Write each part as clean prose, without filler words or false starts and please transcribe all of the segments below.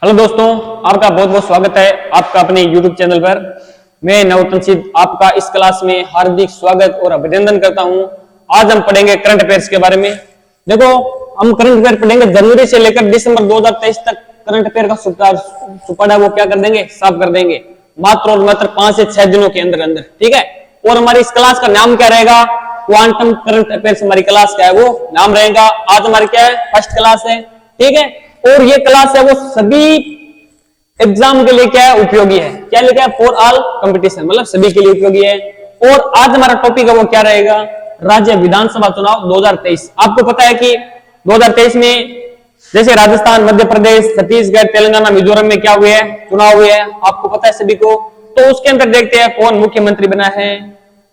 Hello दोस्तों, आपका बहुत बहुत स्वागत है आपका अपने YouTube चैनल पर। मैं नवोत्तम सिद्ध आपका इस क्लास में हार्दिक स्वागत और अभिनंदन करता हूं। आज हम पढ़ेंगे करंट अफेयर्स के बारे में। देखो, हम करंट अफेयर पढ़ेंगे जनवरी से लेकर दिसंबर 2023 तक। करंट अफेयर का सुपड़ा वो क्या कर देंगे, साफ कर देंगे मात्र और मात्र 5 से 6 दिनों के अंदर अंदर। ठीक है। और हमारी इस क्लास का नाम क्या रहेगा? क्वांटम करंट अफेयर्स हमारी क्लास क्या है वो नाम रहेगा। आज हमारी क्या है, फर्स्ट क्लास है। ठीक है। और ये क्लास है वो सभी एग्जाम के लिए क्या है, उपयोगी है। क्या लिखा है? फॉर ऑल कंपटीशन, मतलब सभी के लिए उपयोगी है। और आज हमारा टॉपिक है वो क्या रहेगा? राज्य विधानसभा चुनाव 2023। आपको पता है कि 2023 में जैसे राजस्थान, मध्य प्रदेश, छत्तीसगढ़, तेलंगाना, मिजोरम में क्या हुए हैं, चुनाव हुए हैं, आपको पता है सभी को। तो उसके अंदर देखते हैं कौन मुख्यमंत्री बना है,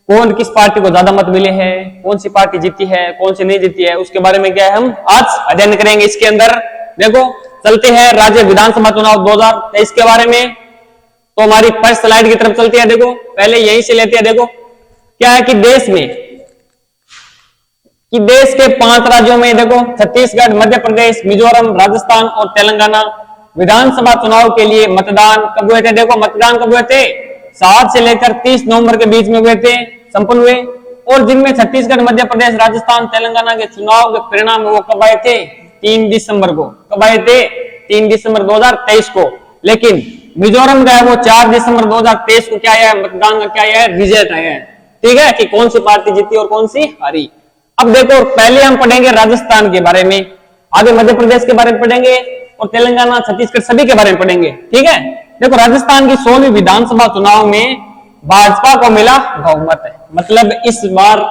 कौन किस पार्टी को ज्यादा मत मिले हैं, कौन सी पार्टी जीती है, कौन सी नहीं जीती है। उसके बारे में क्या है, हम आज अध्ययन करेंगे इसके अंदर। देखो, चलते हैं राज्य विधानसभा चुनाव 2023 के बारे में। तो हमारी फर्स्ट स्लाइड की तरफ चलते हैं। देखो, पहले यहीं से लेते हैं। देखो क्या है कि देश के 5 राज्यों में, देखो छत्तीसगढ़, मध्य प्रदेश, मिजोरम, राजस्थान और तेलंगाना विधानसभा चुनाव के लिए मतदान कब हुए थे? देखो, मतदान कब हुए थे? 7 से लेकर 30 नवंबर के बीच में हुए थे, संपन्न हुए। और जिनमें छत्तीसगढ़, मध्य प्रदेश, राजस्थान, तेलंगाना के चुनाव के परिणाम वो कब आए थे? 3 दिसंबर को। कब आए थे? 3 दिसंबर 2023 को। लेकिन मिजोरम का है वो 4 दिसंबर 2023 को क्या आया है, मतदान का क्या आया है, रिजल्ट आया है। ठीक है, कि कौन सी पार्टी जीती और कौन सी हारी। अब देखो, पहले हम पढ़ेंगे राजस्थान के बारे में, आगे मध्य प्रदेश के बारे में पढ़ेंगे और तेलंगाना, छत्तीसगढ़ सभी के बारे में पढ़ेंगे। ठीक है। देखो, राजस्थान की 16वीं विधानसभा चुनाव में भाजपा को मिला बहुमत है। मतलब इस बार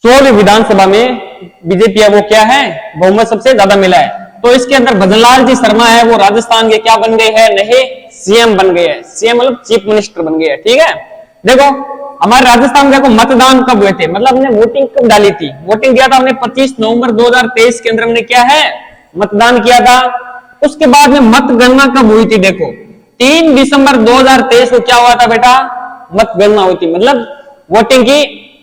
16वीं विधानसभा में बीजेपी है वो क्या है, बहुमत सबसे ज्यादा मिला है। तो इसके अंदर भजनलाल जी शर्मा है वो राजस्थान के क्या बन गए हैं, नए सीएम बन गए हैं। सीएम मतलब चीफ मिनिस्टर बन गए हैं। ठीक है। देखो, हमारे राजस्थान में देखो मतदान कब हुए थे, मतलब हमने वोटिंग कब डाली थी? वोटिंग किया था हमने 25 नवंबर 2023 के अंदर हमने क्या है, मतदान किया था। उसके बाद में मतगणना कब हुई थी? देखो, 3 दिसंबर 2023 को क्या हुआ था बेटा? मतगणना हुई थी, मतलब वोटिंग की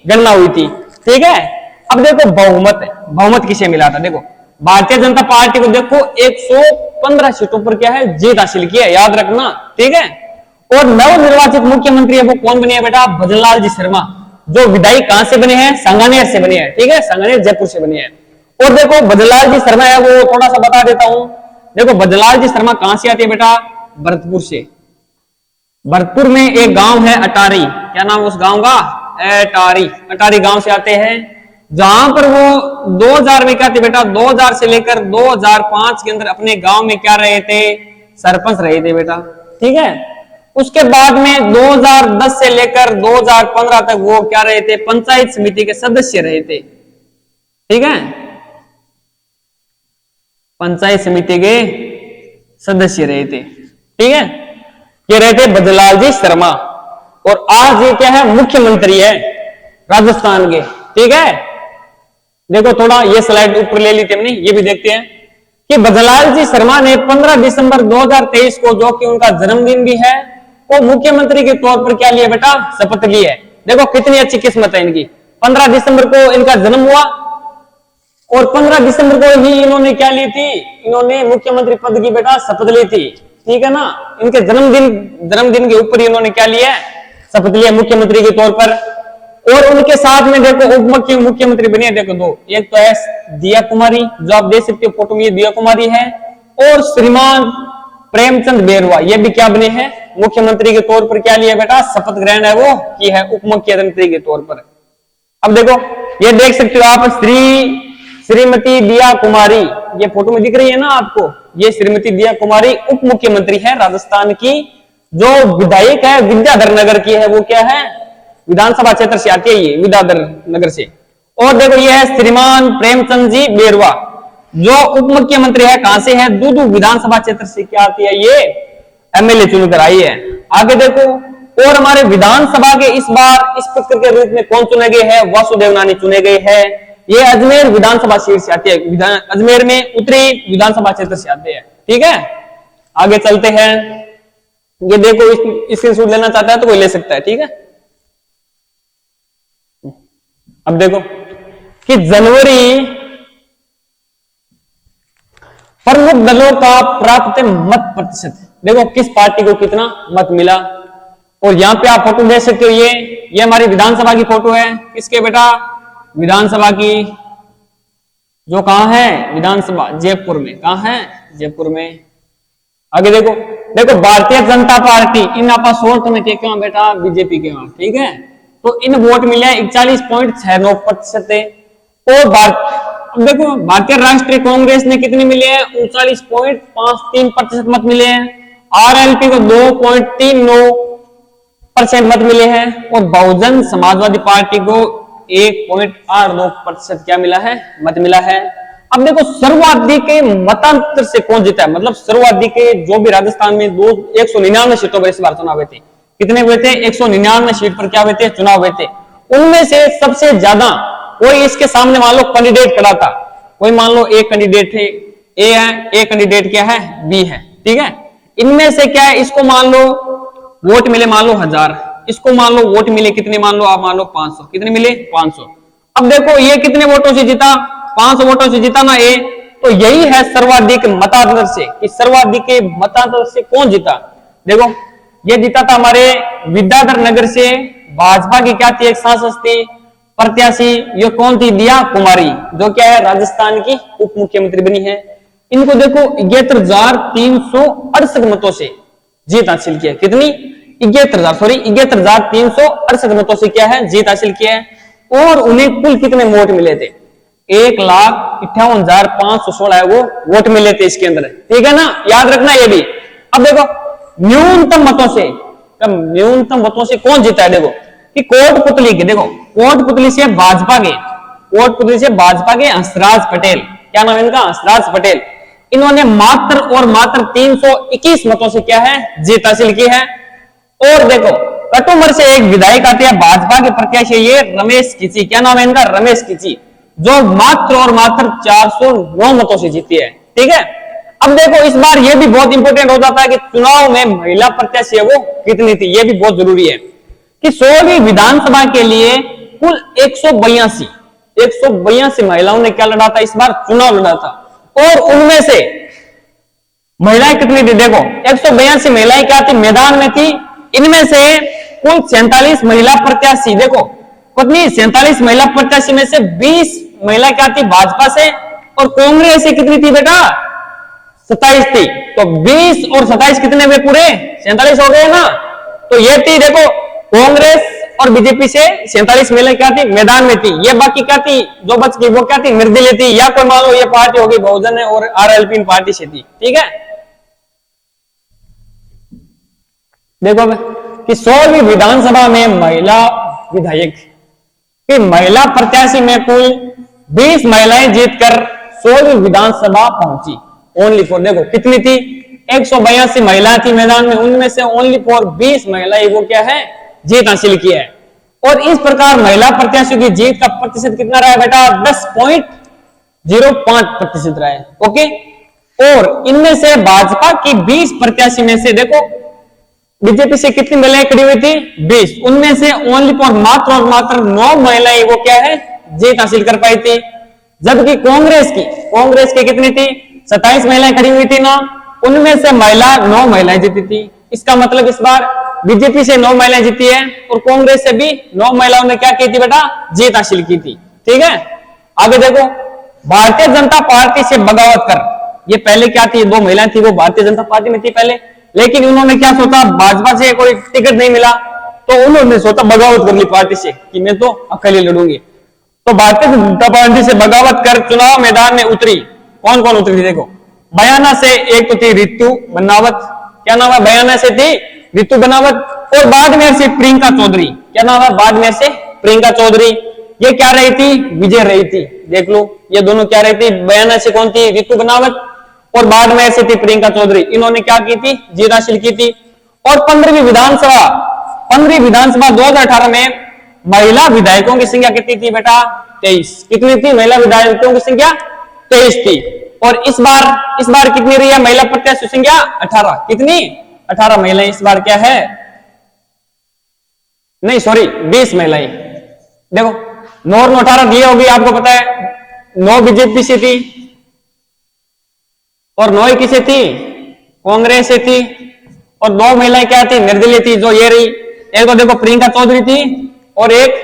गणना हुई थी। ठीक है। अब देखो, बहुमत है, बहुमत किसे मिला था? देखो, भारतीय जनता पार्टी को देखो 115 सीटों पर क्या है, जीत हासिल की है, याद रखना। ठीक है। और नवनिर्वाचित मुख्यमंत्री है वो कौन बने हैं बेटा? भजनलाल जी शर्मा, जो विधायक कहां से बने हैं? सांगानेर से बने हैं। ठीक है, सांगानेर जयपुर से बने हैं। और देखो, भजनलाल जी शर्मा है वो थोड़ा सा बता देता हूं। देखो, भजनलाल जी शर्मा कहां से आते हैं बेटा? भरतपुर से। भरतपुर में एक गांव है अटारी, क्या नाम उस गांव का? अटारी। अटारी गांव से आते हैं, जहां पर वो 2000 में क्या थे बेटा? 2000 से लेकर 2005 के अंदर अपने गांव में क्या रहे थे? सरपंच रहे थे बेटा। ठीक है। उसके बाद में 2010 से लेकर 2015 तक वो क्या रहे थे? पंचायत समिति के सदस्य रहे थे। ठीक है, पंचायत समिति के सदस्य रहे थे। ठीक है, ये रहे थे भजनलाल जी शर्मा। और आज ये क्या है, मुख्यमंत्री है राजस्थान के। ठीक है। देखो, थोड़ा ये स्लाइड ऊपर ले ली थी हमने, ये भी देखते हैं कि भजनलाल जी शर्मा ने 15 दिसंबर 2023 को, जो कि उनका जन्मदिन भी है, वो मुख्यमंत्री के तौर पर क्या लिया बेटा? शपथ ली है। देखो कितनी अच्छी किस्मत है इनकी। 15 दिसंबर को इनका जन्म हुआ और 15 दिसंबर को ही इन्होंने क्या ली थी? इन्होंने मुख्यमंत्री पद की बेटा शपथ ली थी। ठीक है ना। इनके जन्मदिन के ऊपर इन्होंने क्या लिया? शपथ लिया मुख्यमंत्री के तौर पर। और उनके साथ में देखो उप मुख्यमंत्री बने, देखो 2, एक तो है दिया कुमारी, जो आप देख सकते हो फोटो में, दिया कुमारी है। और श्रीमान प्रेमचंद बेरवा, ये भी क्या बने हैं? मुख्यमंत्री के तौर पर क्या लिया बेटा? शपथ ग्रहण है वो की है उप मुख्यमंत्री के तौर पर। अब देखो, ये देख सकते हो आप, श्रीमती दिया कुमारी, ये फोटो में दिख रही है ना आपको? ये श्रीमती दिया कुमारी उप मुख्यमंत्री है राजस्थान की। जो विधायक है विद्याधर नगर की है, वो क्या है? विधानसभा क्षेत्र से आती है ये, विद्याधर नगर से। और देखो, ये है श्रीमान प्रेमचंद जी बेरवा, जो उप मुख्यमंत्री है, कहां से है? दूदू विधानसभा क्षेत्र से क्या आती है? ये एमएलए चुनकर आई है। आगे देखो, और हमारे विधानसभा के इस बार स्पीकर के रूप में कौन चुने गए हैं? वासुदेव नानी चुने गए हैं। ये अजमेर विधानसभा सीट से आती है, अजमेर में उत्तरी विधानसभा क्षेत्र से आते हैं। ठीक है, आगे चलते हैं। ये देखो, स्क्रीनशॉट लेना चाहता है तो कोई ले सकता है। ठीक है। अब देखो कि जनवरी प्रमुख दलों का प्राप्त मत प्रतिशत, देखो किस पार्टी को कितना मत मिला। और यहां पे आप फोटो देख सकते हो, ये हमारी विधानसभा की फोटो है। किसके बेटा? विधानसभा की, जो कहां है? विधानसभा जयपुर में। कहां है? जयपुर में। आगे देखो, देखो भारतीय जनता पार्टी इन आपा सोर्ट में के क्यों बेटा? बीजेपी के वहां, ठीक है। तो इन वोट मिले 41.69%। और अब देखो भारतीय राष्ट्रीय कांग्रेस ने कितने मिले हैं? 39.53% मत मिले हैं। आरएलपी को 2.39% मत मिले हैं। और बहुजन समाजवादी पार्टी को 1.82% क्या मिला है? मत मिला है। अब देखो सर्वाधिक के मतांतर से कौन जीता है? मतलब सर्वाधिक के जो भी राजस्थान में 199 सीटों पर इस बार चुनाव हुए थे। कितने हुए थे? 199 सीट पर क्या हुए थे? चुनाव हुए थे। उनमें से सबसे ज्यादा कोई इसके सामने मान लो कैंडिडेट खड़ा था, कोई मान लो एक कैंडिडेट है, ए है, एक कैंडिडेट क्या है? बी है, ठीक है। इनमें से क्या है? इसको मान लो वोट मिले मान लो 1000, इसको मान लो वोट मिले कितने? मान लो आप मान लो 500। कितने मिले? 500। अब देखो ये कितने वोटों से जीता? 500 वोटों से जीता ना ए। तो यही है सर्वाधिक मतांतर से, कि सर्वाधिक के मतांतर से कौन जीता। देखो ये जीता था हमारे विद्याधर नगर से, भाजपा की क्या थी? एक सांसद थी प्रत्याशी, ये कौन थी? दिया कुमारी, जो क्या है? राजस्थान की उप मुख्यमंत्री बनी है। इनको देखो 71,368 मतों से जीत हासिल किया। कितनी? 71,368 मतों से क्या है? जीत हासिल किया है। और उन्हें कुल कितने वोट मिले थे? 1,58,516 है वो वोट मिले थे इसके अंदर, ठीक है ना। याद रखना ये भी। अब देखो न्यूनतम मतों से, न्यूनतम मतों से कौन जीता है? देखो कि कोटपुतली के, देखो कोटपुतली से भाजपा के, कोटपुतली से भाजपा के हंसराज पटेल, क्या नाम है इनका? हंसराज पटेल। इन्होंने मात्र और मात्र 321 मतों से क्या है? जीत हासिल की है। और देखो कटुमर से एक विधायक आते हैं भाजपा के प्रत्याशी, ये रमेश किची, क्या नाम है इनका? रमेश किची, जो मात्र और मात्र 409 मतों से जीती है, ठीक है। अब देखो इस बार ये भी बहुत इंपॉर्टेंट हो जाता है कि चुनाव में महिला प्रत्याशी है वो कितनी थी, ये भी बहुत जरूरी है। कि 16वीं विधानसभा के लिए कुल 182 महिलाओं ने क्या लड़ा था? इस बार चुनाव लड़ा था। और उनमें से महिलाएं कितनी थी? देखो 182 महिलाएं क्या थी? मैदान में थी। इनमें से कुल 47 महिला प्रत्याशी, देखो कितनी? 47 महिला प्रत्याशी में से 20 महिला क्या थी? भाजपा से। और कांग्रेस से कितनी थी बेटा? 27 थी। तो 20 और 27 कितने हुए? पूरे 47 हो गए ना। तो ये थी, देखो कांग्रेस और बीजेपी से 47 महिला क्या थी? मैदान में थी। ये बाकी क्या थी? जो बच गई वो क्या थी? निर्दलीय थी, या कोई मान लो ये पार्टी होगी बहुजन है और आरएलपी पार्टी से थी, ठीक है। देखो कि 16वीं विधानसभा में महिला विधायक कि महिला प्रत्याशी में कुल 20 महिलाएं जीतकर 16वीं विधानसभा पहुंची। ओनली फॉर, देखो कितनी थी? 182 महिलाएं थी मैदान में, उनमें से ओनली फॉर 20 महिलाएं वो क्या है? जीत हासिल किया है। और इस प्रकार महिला प्रत्याशियों की जीत का प्रतिशत कितना रहा है बेटा? 10.05% रहा है, ओके। और इनमें से भाजपा की 20 प्रत्याशी में से देखो बीजेपी से कितनी महिलाएं खड़ी हुई थी? 20। उनमें से ओनली फॉर मात्र और मात्र 9 महिलाएं वो क्या है? जीत हासिल कर पाई थी। जबकि कांग्रेस की कितनी थी? 27 महिलाएं खड़ी हुई थी ना, उनमें से 9 महिलाएं जीती थी। इसका मतलब इस बार बीजेपी से 9 महिलाएं जीती है और कांग्रेस से भी 9 महिलाओं ने क्या की थी बेटा? जीत हासिल की थी, ठीक है। आगे देखो भारतीय जनता पार्टी से बगावत कर, ये पहले क्या थी? 2 महिलाएं थी, वो भारतीय जनता पार्टी में थी पहले, लेकिन उन्होंने क्या सोचा? भाजपा से कोई टिकट नहीं मिला तो उन्होंने सोचा बगावत कर ली पार्टी से कि मैं तो अकेले लड़ूंगी। तो भारतीय जनता पार्टी से बगावत कर चुनाव मैदान में उतरी। कौन कौन उतरी? देखो बयाना से एक तो थी रितु बनावत, क्या नाम है? बयाना से थी रितु बनावत। और बाड़मेर से प्रियंका चौधरी, क्या नाम है? बाड़मेर से प्रियंका चौधरी। ये क्या रही थी? विजय रही थी। देख लो ये दोनों क्या रही थी? बयाना से कौन थी? रितु बनावत। और बाड़मेर से थी प्रियंका चौधरी। इन्होंने क्या की थी? जीत हासिल की थी। और 15वीं विधानसभा 2018 में महिला विधायकों की संख्या कितनी थी बेटा? 23। कितनी थी महिला विधायकों की संख्या? 23 थी। और इस बार कितनी रही है महिला प्रत्याशी संख्या? 18। कितनी? 18 महिलाएं इस बार क्या है? नहीं सॉरी 20 महिलाएं। देखो 9 और 18 दिए होगी, आपको पता है 9 बीजेपी से थी और 9 किसे थी? कांग्रेस से थी। और 2 महिलाएं क्या थी? निर्दलीय थी, जो ये रही। एक तो देखो प्रियंका चौधरी थी और एक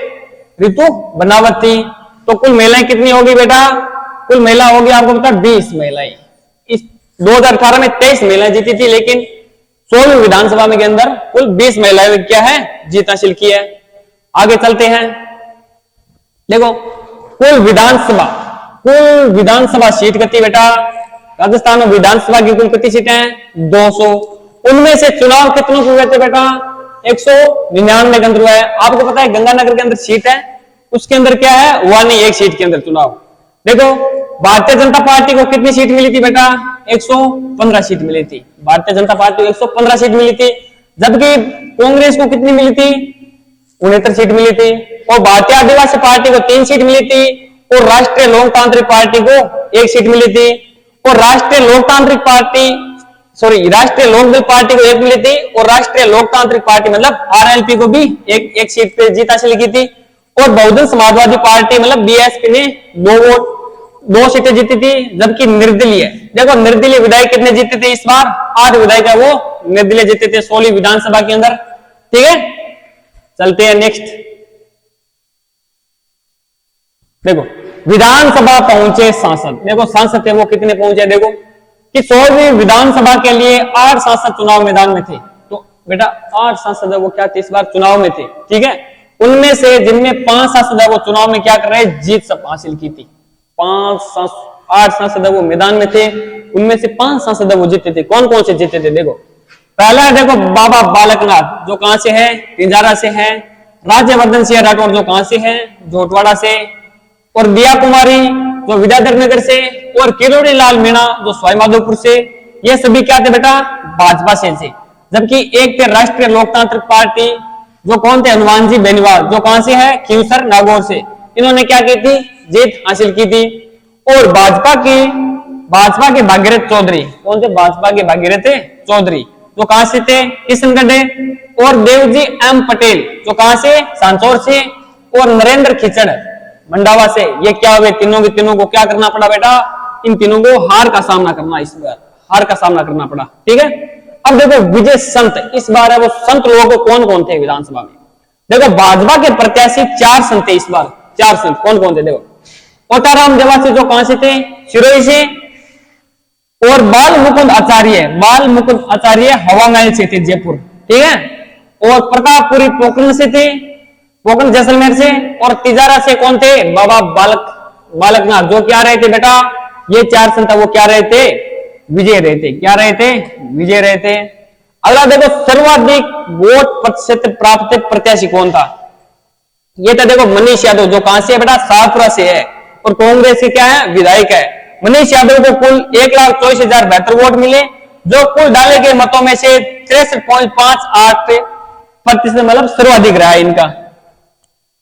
रितु बनावत थी। तो कुल महिलाएं कितनी होगी बेटा? कुल महिला होगी आपको पता 20 महिलाएं। इस 2018 में 23 महिलाएं जीती थी, लेकिन 16वीं विधानसभा में के अंदर कुल 20 महिलाएं क्या है? जीत हासिल की है। आगे चलते हैं। देखो कुल विधानसभा सीट कितनी बेटा? राजस्थान में विधानसभा की कुल कितनी सीटें हैं? 200। उनमें से चुनाव कितनों को हुए थे बेटा? 199 के अंदर हुआ है। आपको पता है गंगानगर के अंदर सीट है, उसके अंदर क्या है? हुआ नहीं, एक सीट के अंदर चुनाव। देखो भारतीय जनता पार्टी को कितनी सीट मिली थी बेटा? 115 सीट मिली थी। भारतीय जनता पार्टी को 115 सीट मिली थी, जबकि कांग्रेस को कितनी मिली थी? 69 सीट मिली थी। और भारतीय आदिवासी पार्टी को 3 सीट मिली थी, और राष्ट्रीय लोकतांत्रिक पार्टी को 1 सीट मिली थी, और राष्ट्रीय लोकदल पार्टी को 1 मिली थी, और राष्ट्रीय लोकतांत्रिक पार्टी मतलब आरएलपी को भी एक सीट पे जीत हासिल की थी। और बहुजन समाजवादी पार्टी मतलब बीएसपी ने 2 सीटें जीती थी, जबकि निर्दलीय, देखो निर्दलीय विधायक कितने जीते थे इस बार? 8 विधायक है वो निर्दलीय जीते थे 16वीं विधानसभा के अंदर। ठीक है, चलते हैं नेक्स्ट। देखो विधानसभा पहुंचे सांसद। देखो सांसद थे वो कितने पहुंचे? देखो कि 16वीं विधानसभा के लिए 8 सांसद चुनाव मैदान में थे। तो बेटा 8 सांसद है वो क्या थे? इस बार चुनाव में थे। ठीक है, उनमें से जिनमें 5 सांसद है वो चुनाव में क्या कर रहे? जीत सब हासिल की थी। 8 सांसद है वो मैदान में थे, उनमें से 5 सांसद है वो जीते थे। कौन कौन से जीते थे? देखो पहला देखो बाबा बालकनाथ, जो कहां से है? पिंजारा से है। राज्यवर्धन सिंह राठौर, जो कहां से है? जोटवाड़ा से। और दिया कुमारी, जो विद्याधर नगर से। और किरोड़ी लाल मीणा, जो सवाईमाधोपुर से। ये सभी क्या थे बेटा? भाजपा से। जबकि एक थे राष्ट्रीय लोकतांत्रिक पार्टी, जो कौन थे? हनुमान जी बेनीवाल, जो कहां से है? खींवसर नागौर से। इन्होंने क्या की थी? जीत हासिल की थी। और भाजपा के भागीरथ चौधरी, कौन थे? भाजपा के भागीरथ चौधरी, जो कहां से थे? किशनगढ़। और देवजी एम पटेल, जो कहां से? सांचौर से। और नरेंद्र खिचड़ मंडावा से। ये क्या हुए? तीनों के तीनों को क्या करना पड़ा बेटा? इन तीनों को हार का सामना करना, इस बार हार का सामना करना पड़ा। ठीक है, अब देखो विजय संत, इस बार है वो संत लोग कौन कौन थे विधानसभा में? देखो भाजपा के प्रत्याशी 4 संत थे इस बार। 4 संत कौन कौन थे? देखो कोटाराम जवासी, जो कहां से थे? सिरोही से। और बाल मुकुंद आचार्य हवा महल से थे, जयपुर। ठीक है, और प्रतापपुरी पोखरण से थे, पोखरण जैसलमेर से। और तिजारा से कौन थे? बाबा बालकनाथ, जो क्या रहे थे बेटा? ये 4 संत वो क्या रहे थे? विजय रहे थे। क्या रहे थे? विजय रहे थे। अगला देखो सर्वाधिक वोट प्रतिशत प्राप्त प्रत्याशी कौन था? ये था देखो मनीष यादव, जो कहां से है बेटा? शाहपुरा से है। और कांग्रेस के क्या है? विधायक है। मनीष यादव को कुल 1,24,072 वोट मिले, जो कुल डाले गए मतों में से 63.58% मतलब सर्वाधिक रहा है इनका।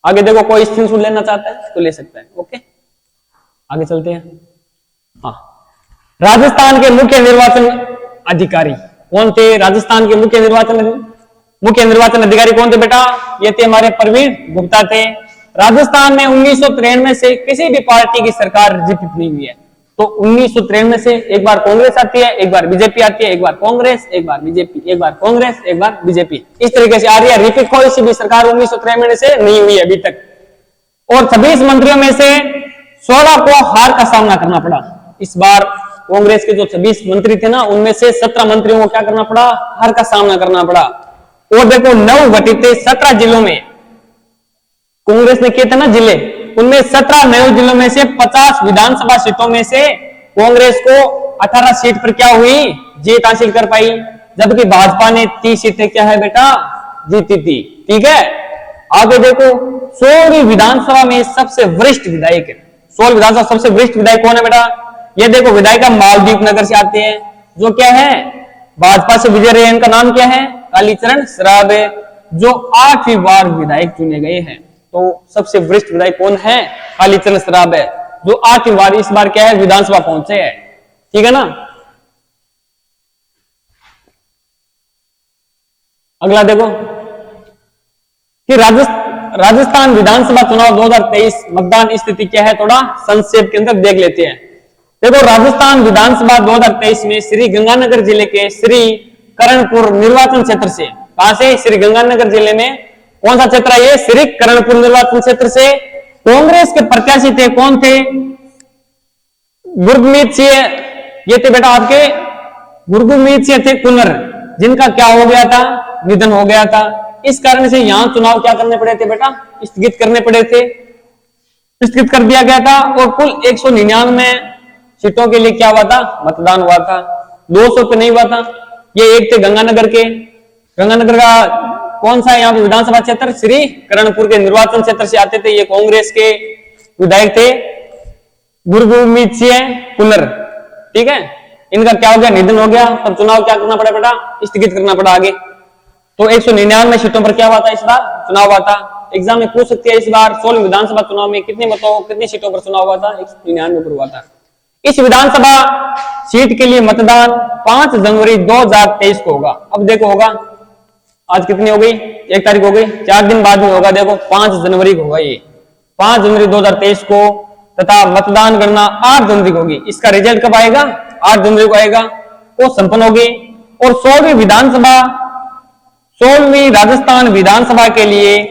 आगे देखो कोई स्क्रीनशॉट लेना चाहता है तो ले सकता है। ओके, आगे चलते हैं। हाँ, राजस्थान के मुख्य निर्वाचन अधिकारी कौन थे? राजस्थान के मुख्य निर्वाचन अधिकारी कौन थे बेटा? ये थे हमारे प्रवीण गुप्ता थे। राजस्थान में 1993 से किसी भी पार्टी की सरकार जीती नहीं हुई है। तो 1993 से एक बार कांग्रेस आती है, एक बार बीजेपी आती है, एक बार कांग्रेस, एक बार बीजेपी, एक बार कांग्रेस, एक बार बीजेपी, इस तरीके से आ रही है। रिपीट कोई सी भी सरकार 1993 से नहीं हुई अभी तक। और 26 मंत्रियों में से 16 को हार का सामना करना पड़ा। इस बार कांग्रेस के जो 26 मंत्री थे ना, उनमें से 17 मंत्रियों को क्या करना पड़ा? हार का सामना करना पड़ा। और देखो 9 गठित 17 जिलों में कांग्रेस ने किए थे ना जिले, उनमें 17 नए जिलों में से 50 विधानसभा सीटों में से कांग्रेस को 18 सीट पर क्या हुई? जीत हासिल कर पाई। जबकि भाजपा ने 30 सीटें क्या है बेटा? जीती थी। ठीक है, आगे देखो 16वीं विधानसभा में सबसे वरिष्ठ विधायक है। 16 विधानसभा सबसे वरिष्ठ विधायक कौन है बेटा? ये देखो विधायिका मालदीप नगर से आते हैं, जो क्या है? भाजपा से विजय रहे। इनका नाम क्या है? कालीचरण श्राव, जो 8वीं बार विधायक चुने गए हैं। तो सबसे वरिष्ठ विधायक कौन है? कालीचरण श्राव, जो 8वीं बार इस बार क्या है? विधानसभा पहुंचे हैं। ठीक है ना। अगला देखो कि राजस्थान विधानसभा चुनाव 2023 मतदान स्थिति क्या है, थोड़ा संक्षेप के अंदर देख लेते हैं। देखो राजस्थान विधानसभा 2023 में श्री गंगानगर जिले के श्री करणपुर निर्वाचन क्षेत्र से, कहां से? श्री गंगानगर जिले में कौन सा क्षेत्र है ये? श्री करणपुर निर्वाचन क्षेत्र से कांग्रेस के प्रत्याशी थे, कौन थे? गुरमीत सिंह, ये थे बेटा आपके गुरमीत सिंह थे कुनर, जिनका क्या हो गया था? निधन हो गया था। इस कारण से यहां चुनाव क्या करने पड़े थे बेटा? स्थगित करने पड़े थे, स्थगित कर दिया गया था। और कुल 199 सीटों के लिए क्या हुआ था? मतदान हुआ था। 200 पे नहीं हुआ था। ये एक थे गंगानगर के, गंगानगर का कौन सा यहाँ पे विधानसभा क्षेत्र? श्री करणपुर के निर्वाचन क्षेत्र से आते थे। ये कांग्रेस के विधायक थे गुरमीत सिंह कुनर, ठीक है। इनका क्या हो गया? निधन हो गया। तब चुनाव क्या करना पड़ा बेटा? स्थगित करना पड़ा आगे। तो 199 सीटों पर क्या हुआ था? इस बार चुनाव हुआ था। एग्जाम में पूछ सकती है इस बार 16 विधानसभा चुनाव में कितनी सीटों पर चुनाव हुआ था? 199 पर हुआ था। इस विधानसभा सीट के लिए मतदान 5 जनवरी 2023 को होगा। अब देखो होगा, आज कितनी हो गई? 1 तारीख हो गई, 4 दिन बाद में होगा। देखो 5 जनवरी को होगा ये, 5 जनवरी 2023 को, तथा मतदान गणना 8 जनवरी को होगी। इसका रिजल्ट कब आएगा? 8 जनवरी को आएगा। वो संपन्न होगी। और 16वीं राजस्थान विधानसभा के लिए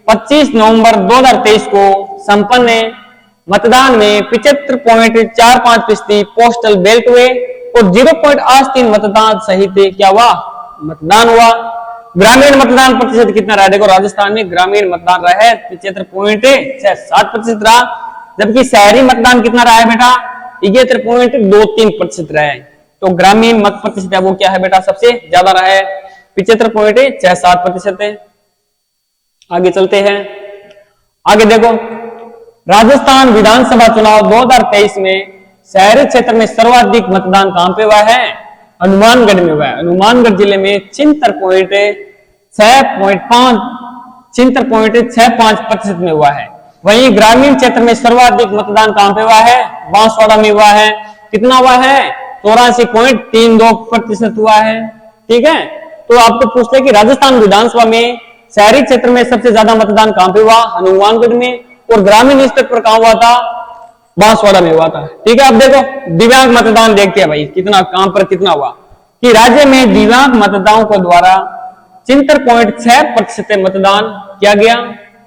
25 नवंबर 2023 को संपन्न मतदान में 75.45% पोस्टल बैलेट हुए और 0.83 मतदान सही थे। क्या हुआ? मतदान हुआ। ग्रामीण मतदान प्रतिशत कितना रहा? देखो राजस्थान में ग्रामीण मतदान रहा है 75.67% रहा, जबकि शहरी मतदान कितना रहा है बेटा? 73.23% रहा है। तो ग्रामीण मत प्रतिशत है वो क्या है बेटा? सबसे ज्यादा रहा है, 75.67% है। आगे चलते हैं। आगे देखो राजस्थान विधानसभा चुनाव 2023 में शहरी क्षेत्र में सर्वाधिक मतदान कहां पे हुआ है? हनुमानगढ़ में हुआ है। हनुमानगढ़ जिले में 76.65% में हुआ है। वहीं ग्रामीण क्षेत्र में सर्वाधिक मतदान कहां पे हुआ है? बांसवाड़ा में हुआ है। कितना हुआ है? 84.32% हुआ है, ठीक है। तो आपको पूछते हैं कि राजस्थान विधानसभा में शहरी क्षेत्र में सबसे ज्यादा मतदान कहां पे हुआ? हनुमानगढ़ में। और ग्रामीण स्तर पर कहां हुआ था? बांसवाड़ा में हुआ था, ठीक है। अब देखो दिव्यांग मतदान देखते हैं भाई, कितना कहां पर कितना हुआ। कि राज्य में दिव्यांग मतदाताओं को द्वारा 73.6% मतदान किया गया,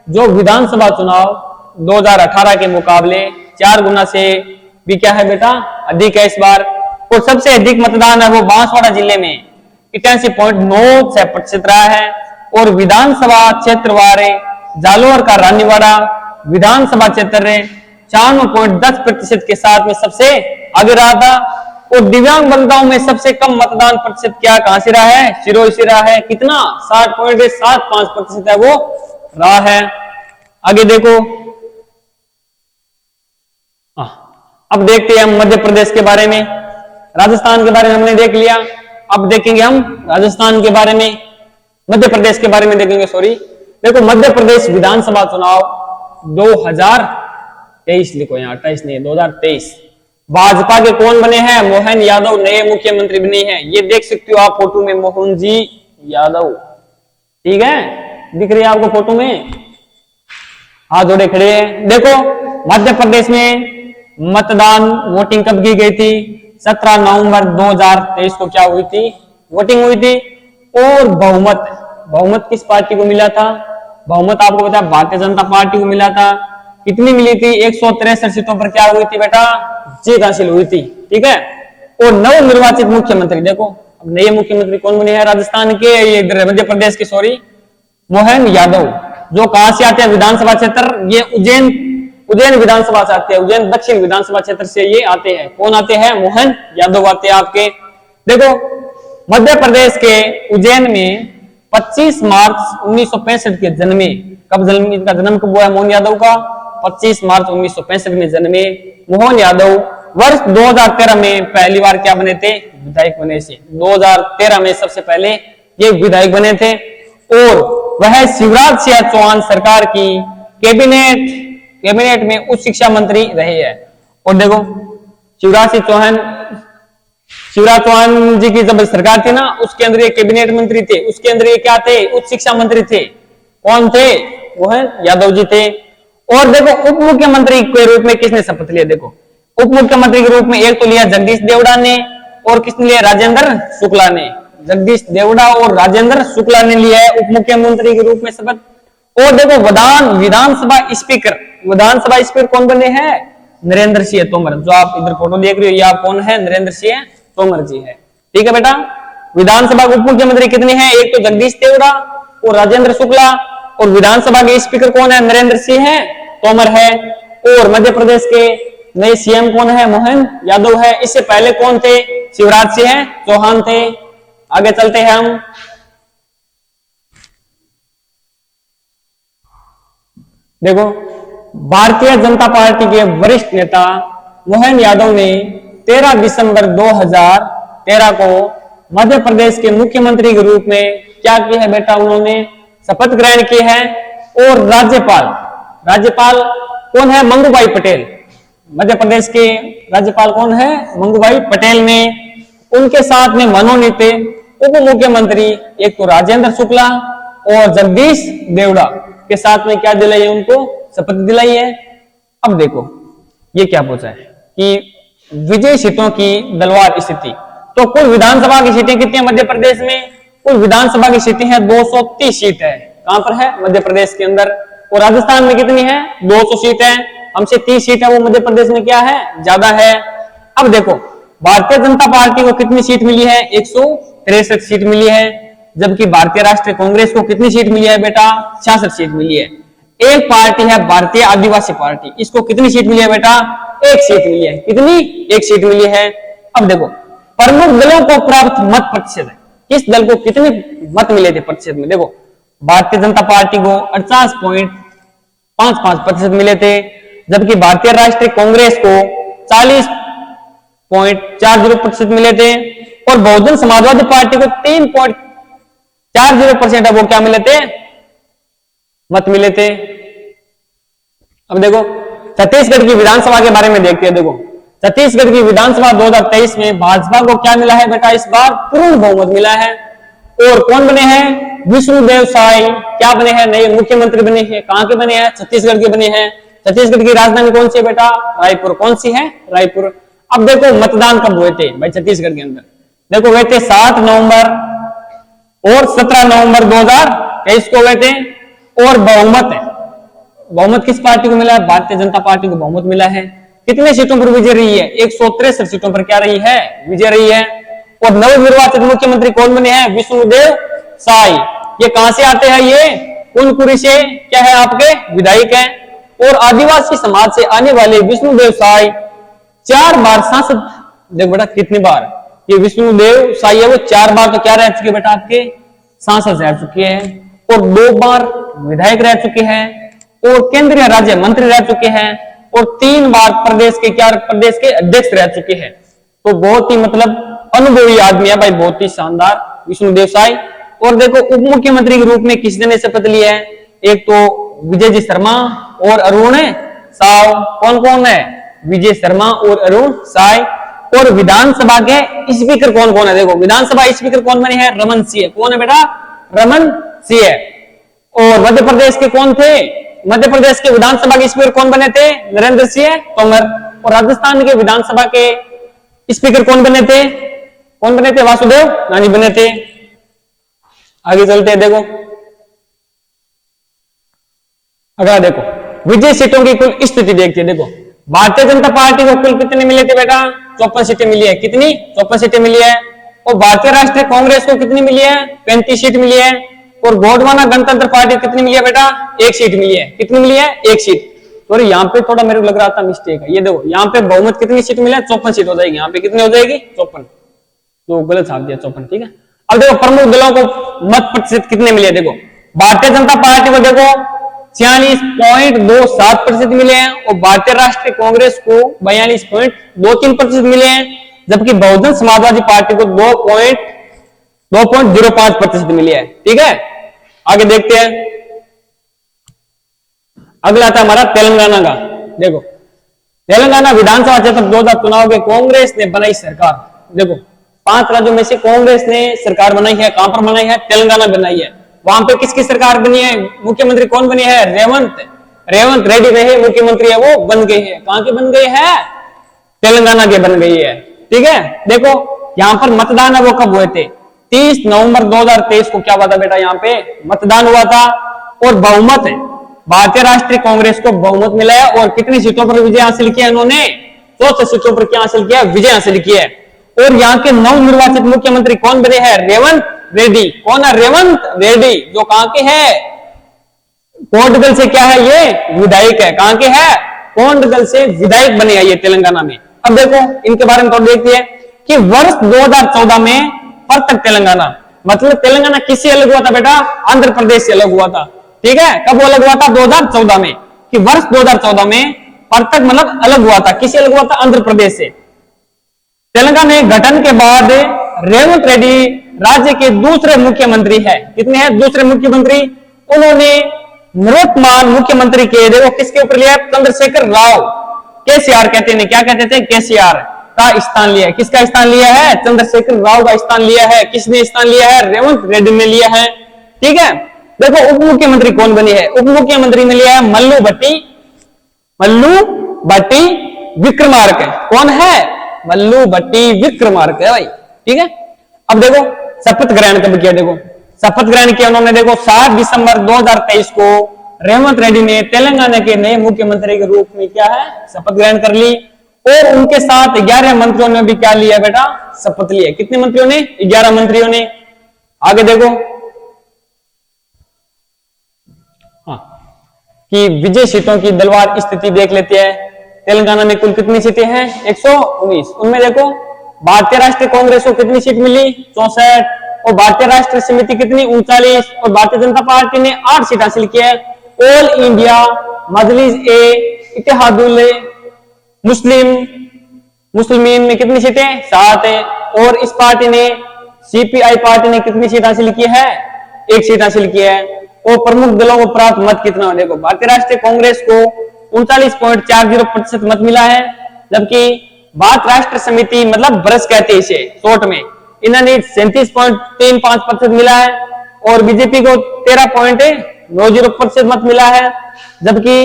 जो विधानसभा चुनाव 2018 के मुकाबले 4 गुना से भी क्या है बेटा? अधिक है इस बार। और सबसे अधिक मतदान है वो बांसवाड़ा जिले में 81.96% रहा है। और विधानसभा क्षेत्र वारे जालोर का रानीवाड़ा विधानसभा क्षेत्र 94.10% के साथ में सबसे आगे रहा था। और दिव्यांग मतदाताओं में सबसे कम मतदान प्रतिशत क्या कहां से रहा है? सिरोही से रहा है। कितना? 60.75% है वो रहा है। आगे देखो, अब देखते हैं हम मध्य प्रदेश के बारे में। राजस्थान के बारे में हमने देख लिया, अब देखेंगे हम राजस्थान के बारे में, मध्य प्रदेश के बारे में देखेंगे। सॉरी, देखो मध्य प्रदेश विधानसभा चुनाव 2023 लिखो यहाँ, 28 नहीं, 2023। भाजपा के कौन बने हैं? मोहन यादव नए मुख्यमंत्री बने हैं। ये देख सकते हो आप फोटो में, मोहन जी यादव, ठीक है, दिख रही है आपको फोटो में, हाथ जोड़े खड़े हैं। देखो मध्य प्रदेश में मतदान वोटिंग कब की गई थी? 17 नवंबर 2023 को क्या हुई थी? वोटिंग हुई थी। और बहुमत किस पार्टी को मिला था? बहुमत आपको पता है भारतीय जनता पार्टी को मिला था। कितनी मिली थी? 163 सीटों पर क्या हुई थी बेटा? जीत हासिल हुई थी, ठीक है। और नवनिर्वाचित मुख्यमंत्री, देखो अब नए मुख्यमंत्री कौन बने हैं राजस्थान के? ये मध्य प्रदेश के, सॉरी, मोहन यादव, जो कहां से आते हैं? विधानसभा क्षेत्र ये उज्जैन विधानसभा से आते हैं, उज्जैन दक्षिण विधानसभा क्षेत्र से ये आते हैं। कौन आते हैं? मोहन यादव आते हैं आपके। देखो मध्य प्रदेश के उज्जैन में 25 मार्च 1965 के जन्मे। कब जन्म? इनका जन्म कब हुआ है मोहन यादव का? 25 मार्च 1965 में जन्मे मोहन यादव वर्ष 2013 में पहली बार क्या बने थे? विधायक बने थे। 2013 में सबसे पहले ये विधायक बने थे। और वह शिवराज सिंह चौहान सरकार की कैबिनेट में उच्च शिक्षा मंत्री रहे हैं। और देखो शिवराज चौहान जी की जब सरकार थी ना, उसके अंदर ये कैबिनेट मंत्री थे, उसके अंदर ये क्या थे? उच्च शिक्षा मंत्री थे। कौन थे? मोहन यादव जी थे। और देखो उप मुख्यमंत्री के रूप में किसने शपथ लिया? देखो उप मुख्यमंत्री के रूप में एक तो लिया जगदीश देवड़ा ने और किसने लिया, राजेंद्र शुक्ला ने। जगदीश देवड़ा और राजेंद्र शुक्ला ने लिया है उप मुख्यमंत्री के रूप में शपथ। और देखो विधानसभा स्पीकर, विधानसभा स्पीकर कौन बने हैं, नरेंद्र सिंह तोमर। जो आप इधर फोटो देख रहे हो, यह कौन है, नरेंद्र सिंह तोमर जी है। ठीक है बेटा। विधानसभा के उप मुख्यमंत्री कितने हैं, एक तो जगदीश देवड़ा और राजेंद्र शुक्ला, और विधानसभा के स्पीकर कौन है, नरेंद्र सिंह तोमर है। और मध्य प्रदेश के नए सीएम कौन है, मोहन यादव है। इससे पहले कौन थे, शिवराज सिंह चौहान थे। आगे चलते हैं हम। देखो, भारतीय जनता पार्टी के वरिष्ठ नेता मोहन यादव ने 13 दिसंबर 2013 को मध्य प्रदेश के मुख्यमंत्री के रूप में क्या किया है बेटा, उन्होंने शपथ ग्रहण की है। और राज्यपाल कौन है, मंगूभाई पटेल। मध्य प्रदेश के राज्यपाल कौन है, मंगूभाई पटेल ने उनके साथ में मनोनीत उप मुख्यमंत्री एक तो राजेंद्र शुक्ला और जगदीश देवड़ा के साथ में क्या दिलाई है, उनको शपथ दिलाई है। अब देखो ये क्या पूछा है कि विजय सीटों की दलवार स्थिति। तो कुल विधानसभा की सीटें कितनी है मध्य प्रदेश में, कुल विधानसभा की सीटें हैं 230 सीट है। कहां पर है, मध्य प्रदेश के अंदर। और राजस्थान में कितनी है, 200 सीट है। हमसे 30 सीट है, वो मध्य प्रदेश में क्या है, ज्यादा है। अब देखो भारतीय जनता पार्टी को कितनी सीट मिली है, 163 सीट मिली है। जबकि भारतीय राष्ट्रीय कांग्रेस को कितनी सीट मिली है बेटा, 66 सीट मिली है। एक पार्टी है भारतीय आदिवासी पार्टी, इसको कितनी सीट मिली है बेटा, 1 सीट मिली है। कितनी, 1 सीट मिली है। अब देखो प्रमुख दलों को प्राप्त मत प्रतिशत है, किस दल को कितने मत मिले थे प्रतिशत में। देखो भारतीय जनता पार्टी को 48.55% मिले थे, जबकि भारतीय राष्ट्रीय कांग्रेस को 40.40% मिले थे, और बहुजन समाजवादी पार्टी को 3.40% वो क्या मिले थे, मत मिले थे। अब देखो छत्तीसगढ़ की विधानसभा के बारे में देखते हैं। देखो छत्तीसगढ़ की विधानसभा 2023 में भाजपा को क्या मिला है बेटा, इस बार पूर्ण बहुमत मिला है। और कौन बने हैं, विष्णुदेव साय क्या बने हैं, नए मुख्यमंत्री बने हैं। कहां के बने हैं, छत्तीसगढ़ के बने हैं। छत्तीसगढ़ की राजधानी कौन सी है बेटा, रायपुर। कौन सी है, रायपुर। अब देखो मतदान कब हुए थे भाई छत्तीसगढ़ के अंदर, देखो हुए थे 7 नवंबर और 17 नवंबर 2023 को हुए थे। और बहुमत किस पार्टी को मिला है, भारतीय जनता पार्टी को बहुमत मिला है। कितने सीटों पर विजय रही है, 163 सीटों पर क्या रही है, विजय रही है। और नवनिर्वाचित मुख्यमंत्री कौन बने हैं, विष्णुदेव साय। ये कहां से आते हैं, ये कुनकुरी से क्या है, आपके विधायक हैं। और आदिवासी समाज से आने वाले विष्णुदेव साय 4 बार सांसद। देख बेटा कितनी बार ये विष्णुदेव साय है, वो 4 बार तो क्या रह चुके बेटा, आपके सांसद रह चुके हैं। और 2 बार विधायक रह चुके हैं, और केंद्रीय राज्य मंत्री रह चुके हैं, और 3 बार प्रदेश के अध्यक्ष रह चुके हैं। तो बहुत ही मतलब अनुभवी आदमी है भाई, बहुत ही शानदार विष्णुदेव साय। और देखो उप मुख्यमंत्री के रूप में किसने ने शपथ लिया है, एक तो विजय जी शर्मा और अरुण साव। कौन कौन है, विजय शर्मा और अरुण साय। और विधानसभा के स्पीकर कौन कौन है, देखो विधानसभा स्पीकर कौन बने हैं, रमन सिंह। कौन है बेटा, रमन सिंह। और मध्य प्रदेश के कौन थे, मध्य प्रदेश के विधानसभा के स्पीकर कौन बने थे, नरेंद्र सिंह तोमर। और राजस्थान के विधानसभा के स्पीकर कौन बने थे, वासुदेव नानी बने थे। आगे चलते हैं। देखो अगला देखो विजय सीटों की कुल स्थिति देखते हैं। देखो भारतीय जनता पार्टी को कुल कितने मिले थे बेटा, 54 सीटें मिली है। कितनी, 54 सीटें मिली है। और भारतीय राष्ट्रीय कांग्रेस को कितनी मिली है, 35 सीट मिली है। और गोंडवाना गणतंत्र पार्टी कितनी मिली है बेटा, 1 सीट मिली है। कितनी मिली है, 1 सीट। तो यहाँ पे थोड़ा मेरे को लग रहा था मिस्टेक है। ये देखो यहाँ पे बहुमत कितनी सीट मिला है, 54 सीट हो जाएगी। यहाँ पे कितनी हो जाएगी, 54। तो गलत छाप दिया 54, ठीक है। अब देखो प्रमुख दलों को मत प्रतिशत कितने मिले, देखो भारतीय जनता पार्टी को देखो 46.27% मिले हैं, और भारतीय राष्ट्रीय कांग्रेस को 42.23% मिले हैं। जबकि बहुजन समाजवादी पार्टी को 2.05% मिली है, ठीक है। आगे देखते हैं। अगला था हमारा तेलंगाना का। देखो तेलंगाना विधानसभा क्षेत्र 2000 चुनाव के कांग्रेस ने बनाई सरकार। देखो 5 राज्यों में से कांग्रेस ने सरकार बनाई है। कहां पर बनाई है, तेलंगाना बनाई है। वहां पे किसकी सरकार बनी है, मुख्यमंत्री कौन बने हैं, रेवंत रेड्डी रहे मुख्यमंत्री है, वो बन गए हैं। कहां के बन गए हैं, तेलंगाना की बन गई है। ठीक है, देखो यहां पर मतदान है वो कब हुए थे? 30 नवंबर 2023 को क्या हुआ था बेटा? यहाँ पे मतदान हुआ था और बहुमत है, भारतीय राष्ट्रीय कांग्रेस को बहुमत मिला है। और कितनी सीटों पर विजय हासिल किया इन्होंने? 100 सीटों पर क्या हासिल किया? विजय हासिल किया है। और यहाँ के नवनिर्वाचित मुख्यमंत्री कौन बने हैं? रेवंत रेड्डी। कौन है? रेवंत रेड्डी, जो कहां के है? कोंडगल से क्या है? ये विधायक है। कहां के है? कोंडगल से विधायक बने हैं ये तेलंगाना में। अब देखो इनके बारे में तो देखते हैं कि वर्ष 2014 में परतक तेलंगाना, मतलब तेलंगाना किससे अलग हुआ था बेटा? आंध्र प्रदेश से अलग हुआ था। ठीक है, कब अलग हुआ था? 2014 में। कि वर्ष 2014 में परतक मतलब अलग हुआ था। किससे अलग हुआ था? आंध्र प्रदेश से। तेलंगाना गठन के बाद रेवंत रेड्डी राज्य के दूसरे मुख्यमंत्री है। कितने हैं दूसरे मुख्यमंत्री? उन्होंने निवर्तमान मुख्यमंत्री के, देखो किसके ऊपर लिया? चंद्रशेखर राव, केसीआर कहते हैं, क्या कहते थे? केसीआर का स्थान लिया है। किसका स्थान लिया है? चंद्रशेखर राव का स्थान लिया है। किसने स्थान लिया है? रेवंत रेड्डी ने लिया है। ठीक है, देखो उप मुख्यमंत्री कौन बनी है? उप मुख्यमंत्री ने लिया है मल्लू भट्टी विक्रमार्क। कौन है? मल्लू भट्टी विक्रमार्क है भाई। ठीक है, अब देखो शपथ ग्रहण कब किया? देखो शपथ ग्रहण किया उन्होंने, देखो 7 दिसंबर 2023 को रेवंत रेड्डी ने तेलंगाना के नए मुख्यमंत्री के रूप में क्या है? शपथ ग्रहण कर ली। और उनके साथ 11 मंत्रियों ने भी क्या लिया बेटा? शपथ लिया। कितने मंत्रियों ने? 11 मंत्रियों ने। आगे देखो हाँ कि विजय सीटों की दलवार स्थिति देख लेते हैं। तेलंगाना में कुल कितनी सीटें हैं? 119। उनमें देखो भारतीय राष्ट्रीय कांग्रेस को कितनी सीट मिली? 64। और भारतीय राष्ट्रीय समिति कितनी? 39। और भारतीय जनता पार्टी ने 8 सीट हासिल की है। ऑल इंडिया मजलिस ए इत्तेहादुल मुस्लिमीन में कितनी सीटें? 7 है। और इस पार्टी ने, सीपीआई पार्टी ने कितनी सीट हासिल की है? 1 सीट हासिल की है। और प्रमुख दलों को प्राप्त मत कितना? देखो भारतीय राष्ट्रीय कांग्रेस को 39.40% मत मिला है, जबकि भारत राष्ट्र समिति मतलब ब्रस कहते हैं इसे शॉर्ट में, इन्होंने 37.35% मिला है। और बीजेपी को 13.90% मत मिला है, जबकि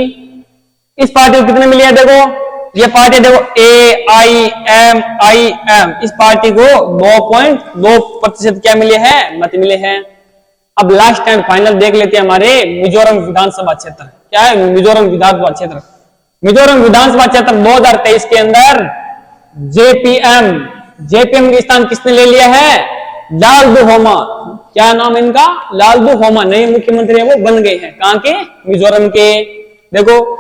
इस पार्टी को कितने मिले हैं? देखो ये पार्टी देखो AIMIM, इस पार्टी को 2.2% क्या मिले हैं? मत मिले हैं। अब लास्ट एंड फाइनल देख लेते हैं हमारे मिजोरम विधानसभा क्षेत्र। क्या है? मिजोरम विधानसभा क्षेत्र। मिजोरम विधानसभा क्षेत्र 2023 के अंदर जेपीएम का स्थान किसने ले लिया है? लालदुहोमा। क्या नाम इनका? लालदुहोमा। नए मुख्यमंत्री है वो बन गए हैं। कहां के? मिजोरम के। देखो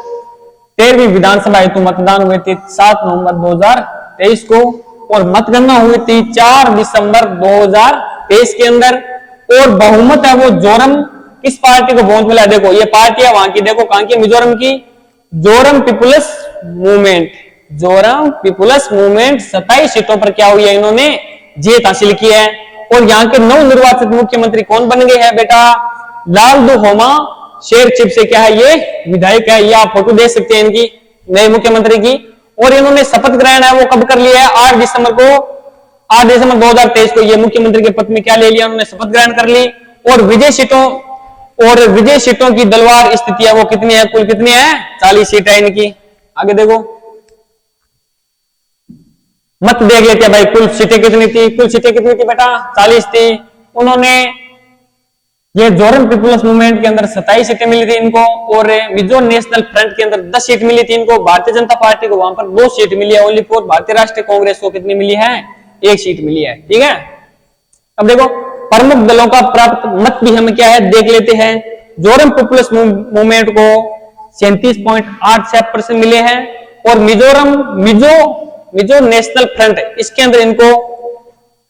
13वीं विधानसभा हेतु मतदान हुए थे 7 नवंबर 2023 को, और मतगणना हुई थी 4 दिसंबर 2023 के अंदर। और बहुमत है वो जोरम, किस पार्टी को बहुमत मिला? देखो ये पार्टी है वहां की, देखो कहां की? मिजोरम की Zoram People's Movement. Zoram People's Movement 27 सीटों पर क्या हुई है? इन्होंने जीत हासिल की है। और यहाँ के नवनिर्वाचित मुख्यमंत्री कौन बन गए हैं बेटा? लालदुहोमा शेरचिप से क्या है? ये विधायक है। ये आप फोटो देख सकते हैं इनकी, नए मुख्यमंत्री की। और इन्होंने शपथ ग्रहण है वो कब कर लिया है? 8 दिसंबर 2023 को ये मुख्यमंत्री के पद में क्या ले लिया? उन्होंने शपथ ग्रहण कर ली। और विजय सीटों की दलवार स्थिति है वो कितनी है? कुल कितनी है? 40 सीट है इनकी। आगे देखो मत देख लेते हैं भाई, कुल सीटें कितनी थी? कुल सीटें कितनी थी बेटा? 40 थी। उन्होंने ये जोरम पीपुल्स मूवमेंट के अंदर 27 सीटें मिली थी इनको, और मिजो नेशनल फ्रंट के अंदर 10 सीट मिली थी इनको। भारतीय जनता पार्टी को वहां पर 2 सीट मिली है ओनली फॉर। भारतीय राष्ट्रीय कांग्रेस को कितनी मिली है? 1 सीट मिली है। ठीक है, अब देखो प्रमुख दलों का प्राप्त मत भी हम क्या है देख लेते हैं। जोरम पीपुल्स मूवमेंट को 37.86% मिले हैं। और मिजो नेशनल फ्रंट, इसके अंदर इनको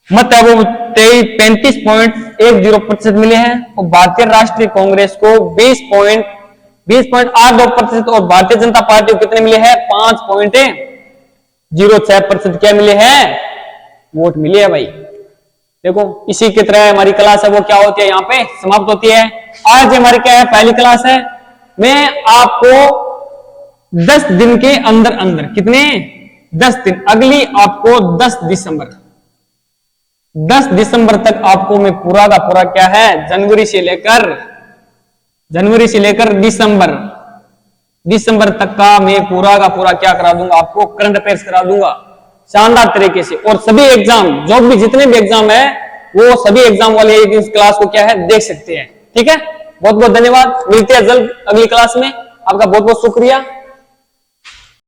मत है वो 35.10% मिले हैं। और भारतीय राष्ट्रीय कांग्रेस को 20.82%, और भारतीय जनता पार्टी को कितने मिले हैं? 5.06% क्या मिले हैं? वोट मिले हैं भाई। देखो इसी की तरह हमारी क्लास है वो क्या होती है? यहाँ पे समाप्त होती है। आज हमारी क्या है? पहली क्लास है। मैं आपको 10 दिन के अंदर अंदर, कितने? 10 दिन, अगली आपको 10 दिसंबर तक आपको मैं पूरा का पूरा क्या है, जनवरी से लेकर दिसंबर दिसंबर तक का मैं पूरा का पूरा क्या करा दूंगा आपको, करंट अफेयर्स करा दूंगा शानदार तरीके से। और सभी एग्जाम, जो भी जितने भी एग्जाम है, वो सभी एग्जाम वाले इस क्लास को क्या है देख सकते हैं। ठीक है, बहुत बहुत धन्यवाद, मिलते हैं जल्द अगली क्लास में। आपका बहुत बहुत शुक्रिया।